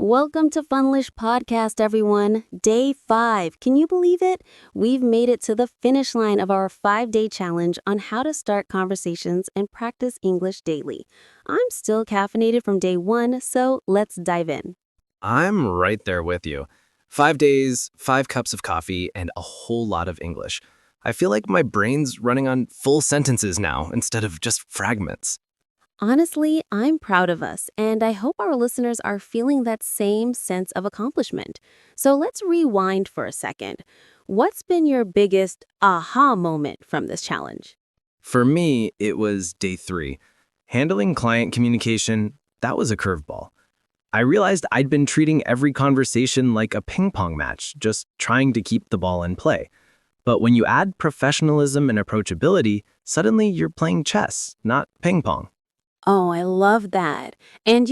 Welcome to FunlishPodcast, everyone. Day 5. Can you believe it? We've made it to the finish line of our 5-day challenge on how to start conversations and practice English daily. I'm still caffeinated from day 1, so let's dive in. I'm right there with you. 5 days, 5 cups of coffee, and a whole lot of English. I feel like my brain's running on full sentences now instead of just fragments. Honestly, I'm proud of us, and I hope our listeners are feeling that same sense of accomplishment. So let's rewind for a second. What's been your biggest aha moment from this challenge? For me, it was day 3. Handling client communication, that was a curveball. I realized I'd been treating every conversation like a ping pong match, just trying to keep the ball in play. But when you add professionalism and approachability, suddenly you're playing chess, not ping pong. Oh, I love that. And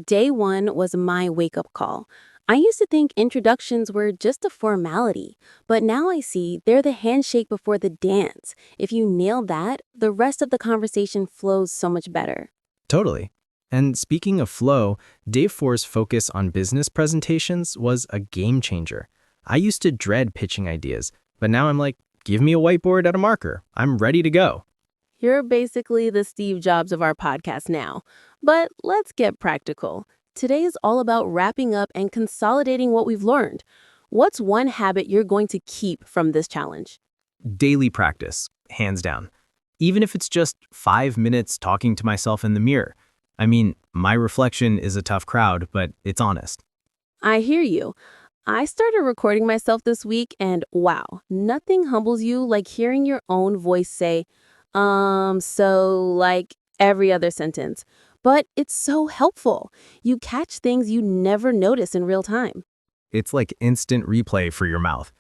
day 1 was my wake-up call. I used to think introductions were just a formality, but now I see they're the handshake before the dance. If you nail that, the rest of the conversation flows so much better. Totally. And speaking of flow, Dave 4's focus on business presentations was a game changer. I used to dread pitching ideas, but now I'm like, give me a whiteboard and a marker. I'm ready to go. You're basically the Steve Jobs of our podcast now. But let's get practical. Today is all about wrapping up and consolidating what we've learned. What's one habit you're going to keep from this challenge? Daily practice, hands down. Even if it's just 5 minutes talking to myself in the mirror. I mean, my reflection is a tough crowd, but it's honest. I hear you. I started recording myself this week, and wow, nothing humbles you like hearing your own voice say, like every other sentence. But it's so helpful. You catch things you never notice in real time. It's like instant replay for your mouth.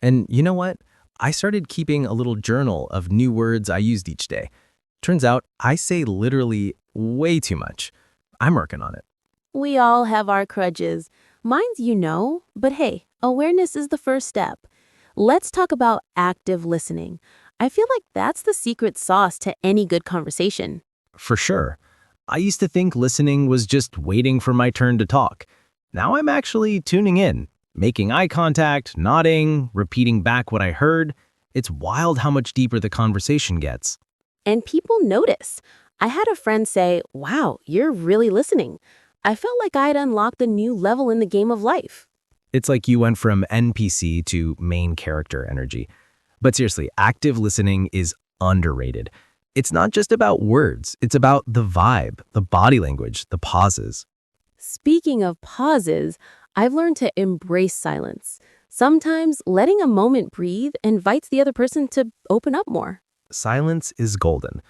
And you know what? I started keeping a little journal of new words I used each day. Turns out I say literally way too much. I'm working on it. We all have our crutches. Mine's but hey, awareness is the first step. Let's talk about active listening. I feel like that's the secret sauce to any good conversation. For sure. I used to think listening was just waiting for my turn to talk. Now I'm actually tuning in, making eye contact, nodding, repeating back what I heard. It's wild how much deeper the conversation gets. And people notice. I had a friend say, "Wow, you're really listening." I felt like I'd unlocked a new level in the game of life. It's like you went from NPC to main character energy. But seriously, active listening is underrated. It's not just about words. It's about the vibe, the body language, the pauses. Speaking of pauses, I've learned to embrace silence. Sometimes letting a moment breathe invites the other person to open up more. Silence is golden.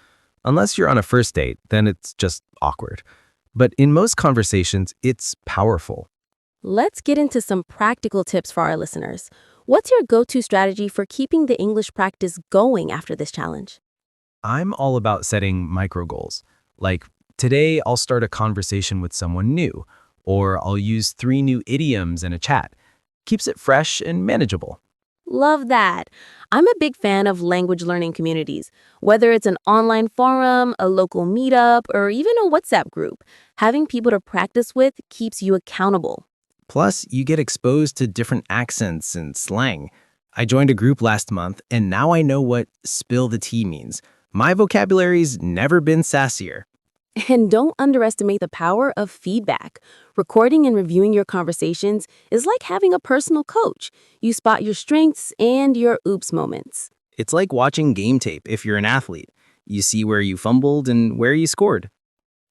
Unless you're on a first date, then it's just awkward. But in most conversations, it's powerful. Let's get into some practical tips for our listeners. What's your go-to strategy for keeping the English practice going after this challenge? I'm all about setting micro goals. Like, today I'll start a conversation with someone new, or I'll use 3 new idioms in a chat. Keeps it fresh and manageable. Love that. I'm a big fan of language learning communities. Whether it's an online forum, a local meetup, or even a WhatsApp group, having people to practice with keeps you accountable. Plus, you get exposed to different accents and slang. I joined a group last month, and now I know what spill the tea means. My vocabulary's never been sassier. And don't underestimate the power of feedback. Recording and reviewing your conversations is like having a personal coach. You spot your strengths and your oops moments. It's like watching game tape if you're an athlete. You see where you fumbled and where you scored.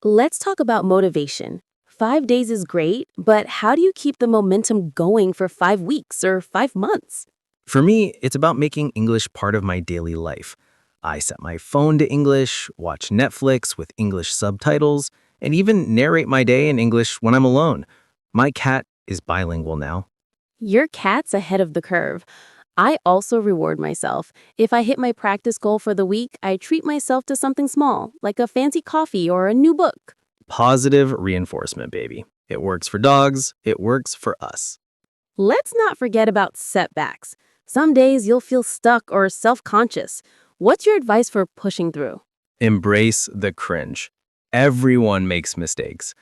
Let's talk about motivation. 5 days is great, but how do you keep the momentum going for 5 weeks or 5 months? For me, it's about making English part of my daily life. I set my phone to English, watch Netflix with English subtitles, and even narrate my day in English when I'm alone. My cat is bilingual now. Your cat's ahead of the curve. I also reward myself. If I hit my practice goal for the week, I treat myself to something small, like a fancy coffee or a new book. Positive reinforcement, baby. It works for dogs. It works for us. Let's not forget about setbacks. Some days you'll feel stuck or self-conscious. What's your advice for pushing through? Embrace the cringe. Everyone makes mistakes.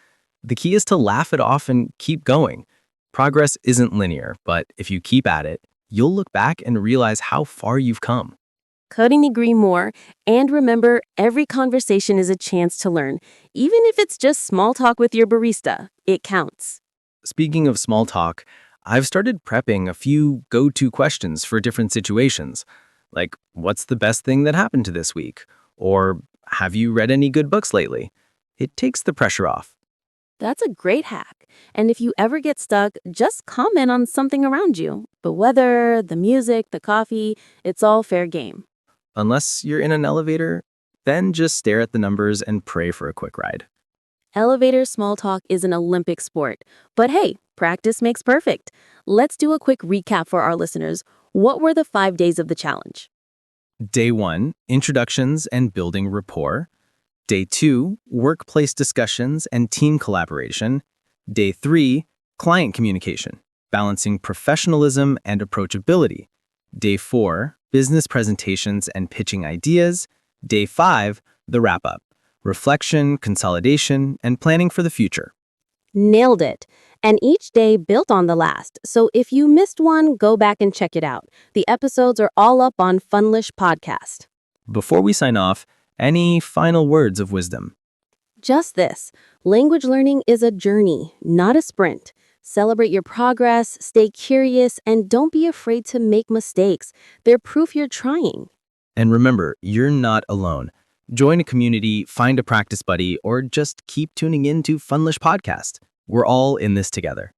The key is to laugh it off and keep going. Progress isn't linear, but if you keep at it, you'll look back and realize how far you've come. Couldn't agree more. And remember, every conversation is a chance to learn. Even if it's just small talk with your barista, it counts. Speaking of small talk, I've started prepping a few go-to questions for different situations, like what's the best thing that happened to this week? Or have you read any good books lately? It takes the pressure off. That's a great hack. And if you ever get stuck, just comment on something around you. The weather, the music, the coffee, it's all fair game. Unless you're in an elevator, then just stare at the numbers and pray for a quick ride. Elevator small talk is an Olympic sport. But hey, practice makes perfect. Let's do a quick recap for our listeners. What were the 5 days of the challenge? Day 1, introductions and building rapport. Day 2, workplace discussions and team collaboration. Day 3, client communication, balancing professionalism and approachability. Day 4, business presentations and pitching ideas. Day 5, the wrap-up, reflection, consolidation, and planning for the future. Nailed it. And each day built on the last. So if you missed one, go back and check it out. The episodes are all up on FunlishPodcast. Before we sign off, any final words of wisdom? Just this. Language learning is a journey, not a sprint. Celebrate your progress, stay curious, and don't be afraid to make mistakes. They're proof you're trying. And remember, you're not alone. Join a community, find a practice buddy, or just keep tuning in to Funlish Podcast. We're all in this together.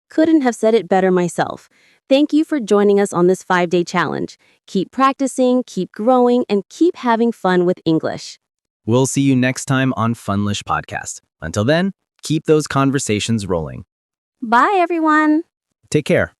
Couldn't have said it better myself. Thank you for joining us on this 5-day challenge. Keep practicing, keep growing, and keep having fun with English. We'll see you next time on Funlish Podcast. Until then, keep those conversations rolling. Bye, everyone. Take care.